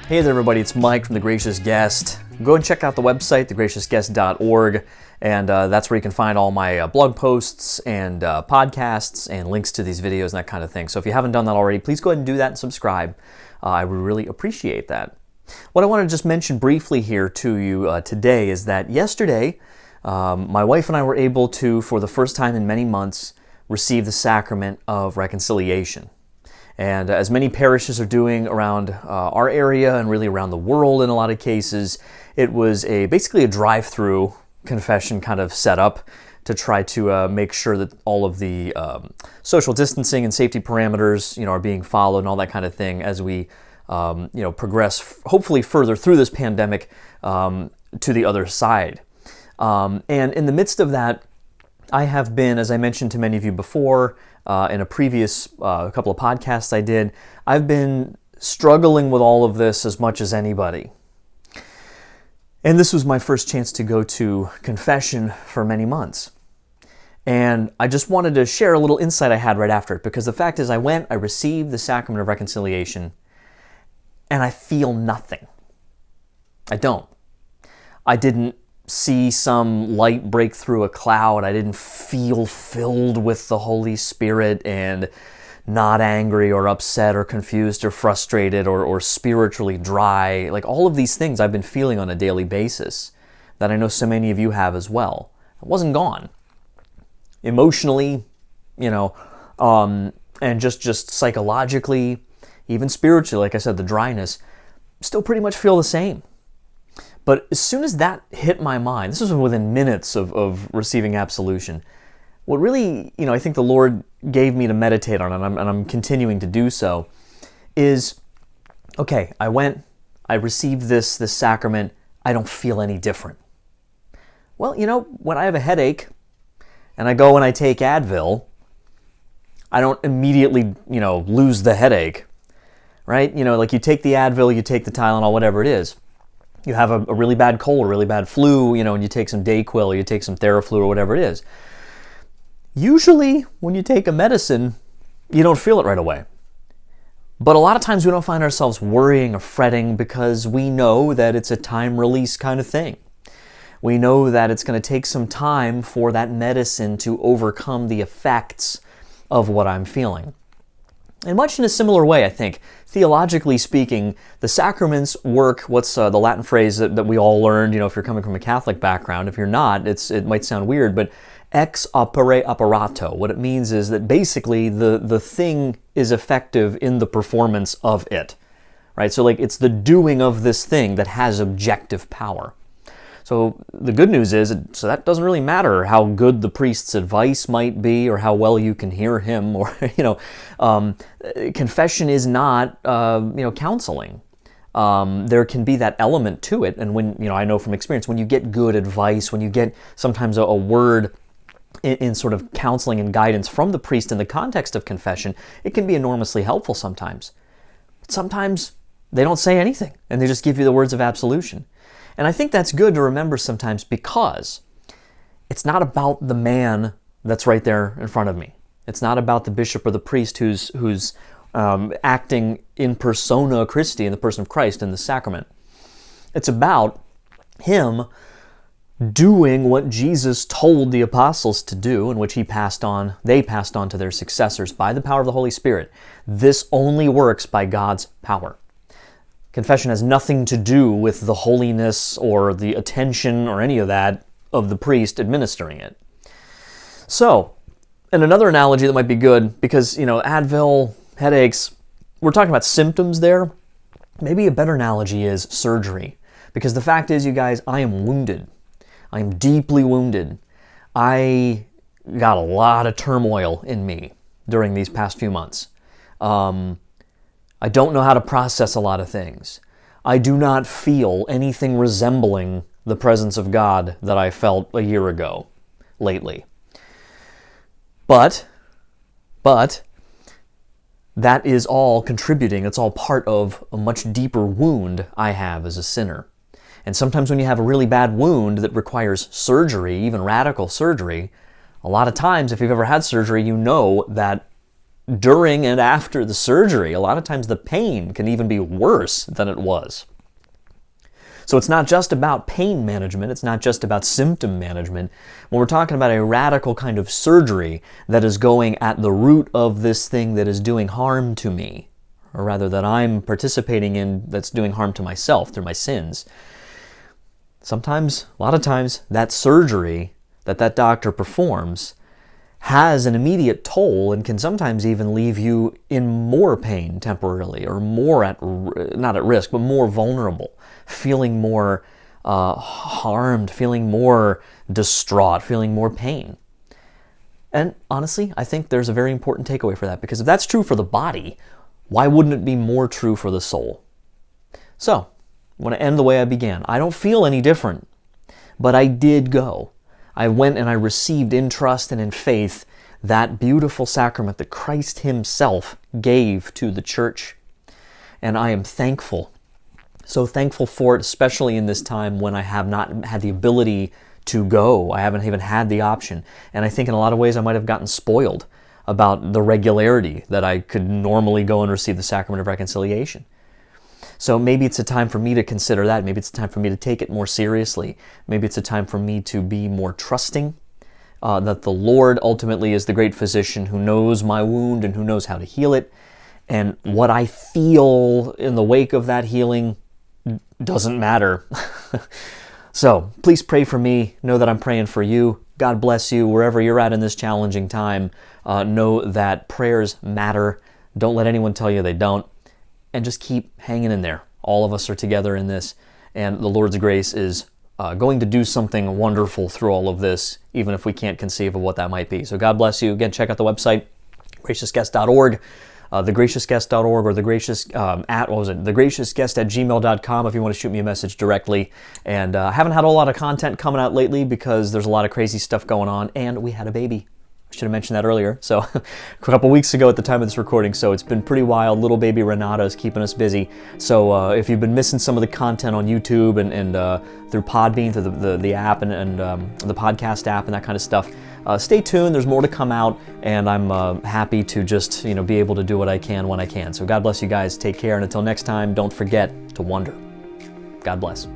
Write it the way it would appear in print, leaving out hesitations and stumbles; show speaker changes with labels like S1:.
S1: Hey there everybody, it's Mike from The Gracious Guest. Go and check out the website, thegraciousguest.org, and that's where you can find all my blog posts and podcasts and links to these videos and that kind of thing. So if you haven't done that already, please go ahead and do that and subscribe. I would really appreciate that. What I want to just mention briefly here to you today is that yesterday, my wife and I were able to, for the first time in many months, receive the Sacrament of Reconciliation. And as many parishes are doing around our area and really around the world in a lot of cases, it was basically a drive-through confession kind of setup to try to make sure that all of the social distancing and safety parameters, are being followed and all that kind of thing as we, progress hopefully further through this pandemic to the other side. And in the midst of that, I have been, as I mentioned to many of you before, in a previous couple of podcasts I did, I've been struggling with all of this as much as anybody. And this was my first chance to go to confession for many months. And I just wanted to share a little insight I had right after it, because the fact is I received the Sacrament of Reconciliation, and I feel nothing. I don't. I didn't see some light break through a cloud. I didn't feel filled with the Holy Spirit and not angry or upset or confused or frustrated or spiritually dry. Like all of these things I've been feeling on a daily basis that I know so many of you have as well. It wasn't gone. Emotionally, and just psychologically, even spiritually, like I said, the dryness, still pretty much feel the same. But as soon as that hit my mind, this was within minutes of receiving absolution, what really, I think the Lord gave me to meditate on, and I'm continuing to do so, is, okay, I received this sacrament, I don't feel any different. Well, when I have a headache, and I go and I take Advil, I don't immediately, lose the headache, right? Like you take the Advil, you take the Tylenol, whatever it is. You have a really bad cold, a really bad flu, and you take some Dayquil or you take some Theraflu or whatever it is. Usually, when you take a medicine, you don't feel it right away. But a lot of times we don't find ourselves worrying or fretting because we know that it's a time release kind of thing. We know that it's going to take some time for that medicine to overcome the effects of what I'm feeling. And much in a similar way, I think, theologically speaking, the sacraments work, what's the Latin phrase that we all learned, if you're coming from a Catholic background. If you're not, it might sound weird, but ex opere operato. What it means is that basically the thing is effective in the performance of it, right? So like it's the doing of this thing that has objective power. So the good news is, so that doesn't really matter how good the priest's advice might be or how well you can hear him, or, confession is not, counseling. There can be that element to it. And when, I know from experience, when you get good advice, when you get sometimes a word in sort of counseling and guidance from the priest in the context of confession, it can be enormously helpful sometimes. But sometimes they don't say anything and they just give you the words of absolution. And I think that's good to remember sometimes because it's not about the man that's right there in front of me. It's not about the bishop or the priest who's acting in persona Christi, in the person of Christ in the sacrament. It's about him doing what Jesus told the apostles to do, and which they passed on to their successors by the power of the Holy Spirit. This only works by God's power. Confession has nothing to do with the holiness or the attention or any of that of the priest administering it. So, and another analogy that might be good, because, Advil, headaches, we're talking about symptoms there. Maybe a better analogy is surgery. Because the fact is, you guys, I am wounded. I am deeply wounded. I got a lot of turmoil in me during these past few months. I don't know how to process a lot of things. I do not feel anything resembling the presence of God that I felt a year ago, lately. But that is all contributing. It's all part of a much deeper wound I have as a sinner. And sometimes when you have a really bad wound that requires surgery, even radical surgery, a lot of times, if you've ever had surgery, you know that during and after the surgery. A lot of times the pain can even be worse than it was. So it's not just about pain management, it's not just about symptom management. When we're talking about a radical kind of surgery that is going at the root of this thing that is doing harm to me, or rather that I'm participating in that's doing harm to myself through my sins, sometimes, a lot of times, that surgery that doctor performs has an immediate toll and can sometimes even leave you in more pain temporarily, or more not at risk, but more vulnerable, feeling more harmed, feeling more distraught, feeling more pain. And honestly, I think there's a very important takeaway for that, because if that's true for the body, why wouldn't it be more true for the soul? So, I want to end the way I began. I don't feel any different, but I did go. I went and I received in trust and in faith that beautiful sacrament that Christ Himself gave to the church. And I am thankful, so thankful for it, especially in this time when I have not had the ability to go. I haven't even had the option. And I think in a lot of ways I might have gotten spoiled about the regularity that I could normally go and receive the Sacrament of Reconciliation. So maybe it's a time for me to consider that. Maybe it's a time for me to take it more seriously. Maybe it's a time for me to be more trusting that the Lord ultimately is the great physician who knows my wound and who knows how to heal it. And what I feel in the wake of that healing doesn't matter. So please pray for me. Know that I'm praying for you. God bless you wherever you're at in this challenging time. Know that prayers matter. Don't let anyone tell you they don't. And just keep hanging in there. All of us are together in this, and the Lord's grace is going to do something wonderful through all of this, even if we can't conceive of what that might be. So God bless you. Again, check out the website, graciousguest.org, thegraciousguest.org, or thegraciousguest@gmail.com if you want to shoot me a message directly. And I haven't had a lot of content coming out lately because there's a lot of crazy stuff going on, and we had a baby. I should have mentioned that earlier. So a couple weeks ago at the time of this recording, so it's been pretty wild. Little baby Renata is keeping us busy. So if you've been missing some of the content on YouTube and through Podbean, through the app and the podcast app and that kind of stuff, stay tuned. There's more to come out, and I'm happy to just be able to do what I can when I can. So God bless you guys. Take care, and until next time, don't forget to wonder. God bless.